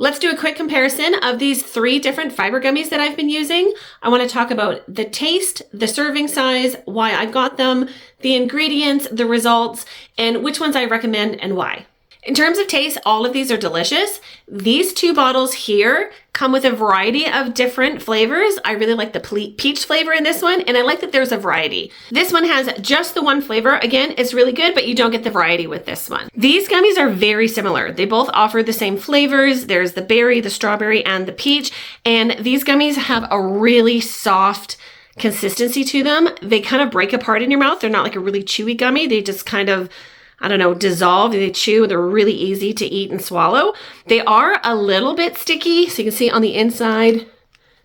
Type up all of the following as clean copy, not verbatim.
Let's do a quick comparison of these 3 different fiber gummies that I've been using. I want to talk about the taste, the serving size, why I've got them, the ingredients, the results, and which ones I recommend and why. In terms of taste, all of these are delicious. These 2 bottles here come with a variety of different flavors. I really like the peach flavor in this one, and I like that there's a variety. This one has just the 1 flavor. Again, it's really good, but you don't get the variety with this one. These gummies are very similar. They both offer the same flavors. There's the berry, the strawberry, and the peach, and these gummies have a really soft consistency to them. They kind of break apart in your mouth. They're not like a really chewy gummy. They just kind of, I don't know, dissolve, they chew, they're really easy to eat and swallow. They are a little bit sticky, so you can see on the inside,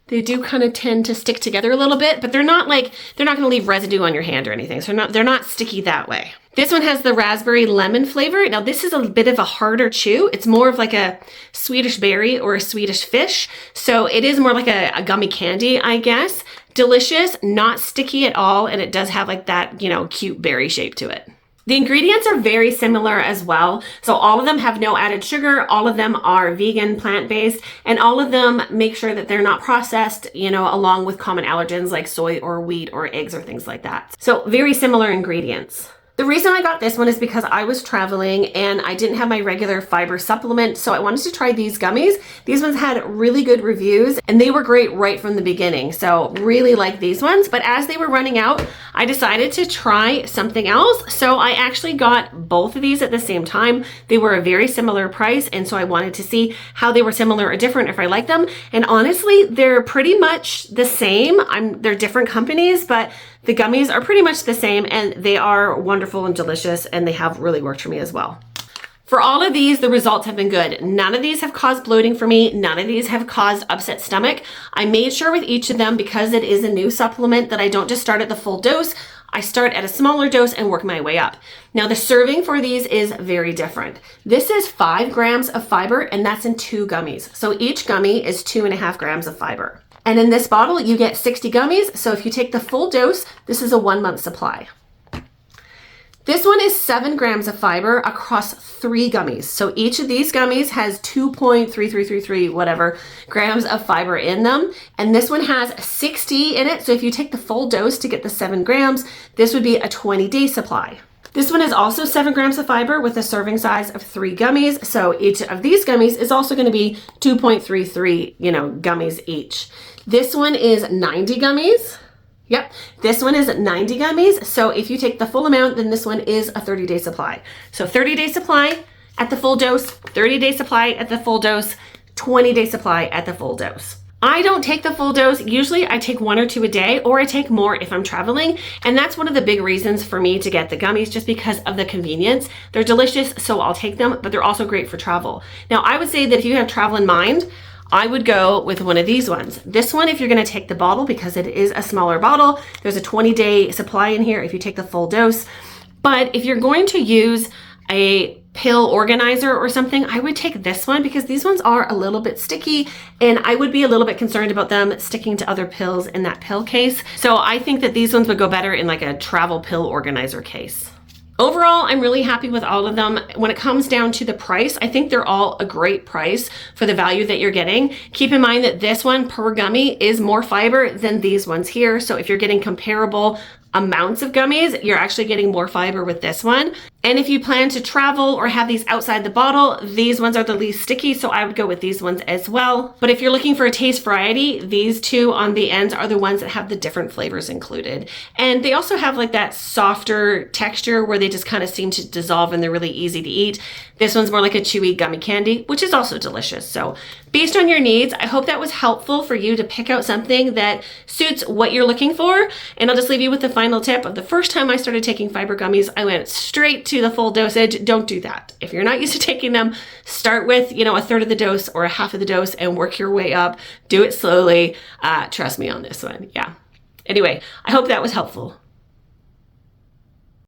they do kind of tend to stick together a little bit, but they're not gonna leave residue on your hand or anything, so they're not sticky that way. This one has the raspberry lemon flavor. Now this is a bit of a harder chew. It's more of like a Swedish berry or a Swedish fish, so it is more like a gummy candy, I guess. Delicious, not sticky at all, and it does have like that, cute berry shape to it. The ingredients are very similar as well. So all of them have no added sugar, all of them are vegan, plant-based, and all of them make sure that they're not processed, along with common allergens like soy or wheat or eggs or things like that. So very similar ingredients. The reason I got this one is because I was traveling and I didn't have my regular fiber supplement, so I wanted to try these gummies. These ones had really good reviews and they were great right from the beginning, so really like these ones. But as they were running out, I decided to try something else, so I actually got both of these at the same time. They were a very similar price, and so I wanted to see how they were similar or different, if I like them. And honestly, they're pretty much the same. They're different companies, but the gummies are pretty much the same, and they are wonderful and delicious, and they have really worked for me as well. For all of these, the results have been good. None of these have caused bloating for me. None of these have caused upset stomach. I made sure with each of them, because it is a new supplement, that I don't just start at the full dose. I start at a smaller dose and work my way up. Now the serving for these is very different. This is 5 grams of fiber, and that's in 2 gummies. So each gummy is 2.5 grams of fiber. And in this bottle, you get 60 gummies. So if you take the full dose, this is a 1-month supply. This one is 7 grams of fiber across 3 gummies. So each of these gummies has 2.3333 whatever grams of fiber in them. And this one has 60 in it. So if you take the full dose to get the 7 grams, this would be a 20-day supply. This one is also 7 grams of fiber with a serving size of 3 gummies. So each of these gummies is also going to be 2.33, gummies each. This one is 90 gummies. Yep, this one is 90 gummies. So if you take the full amount, then this one is a 30-day supply. So 30-day supply at the full dose, 30-day supply at the full dose, 20-day supply at the full dose. I don't take the full dose. Usually I take 1 or 2 a day, or I take more if I'm traveling. And that's one of the big reasons for me to get the gummies, just because of the convenience. They're delicious, so I'll take them, but they're also great for travel. Now I would say that if you have travel in mind, I would go with one of these ones. This one, if you're gonna take the bottle, because it is a smaller bottle, there's a 20-day supply in here if you take the full dose. But if you're going to use a pill organizer or something, I would take this one, because these ones are a little bit sticky and I would be a little bit concerned about them sticking to other pills in that pill case. So I think that these ones would go better in like a travel pill organizer case. Overall, I'm really happy with all of them. When it comes down to the price, I think they're all a great price for the value that you're getting. Keep in mind that this one per gummy is more fiber than these ones here. So if you're getting comparable amounts of gummies, you're actually getting more fiber with this one. And if you plan to travel or have these outside the bottle, these ones are the least sticky, so I would go with these ones as well. But if you're looking for a taste variety, these 2 on the ends are the ones that have the different flavors included. And they also have like that softer texture where they just kind of seem to dissolve and they're really easy to eat. This one's more like a chewy gummy candy, which is also delicious. So based on your needs, I hope that was helpful for you to pick out something that suits what you're looking for. And I'll just leave you with the final tip of the first time I started taking fiber gummies, I went straight to the full dosage. Don't do that. If you're not used to taking them, start with, a third of the dose or a half of the dose and work your way up. Do it slowly. Trust me on this one. Yeah. Anyway, I hope that was helpful.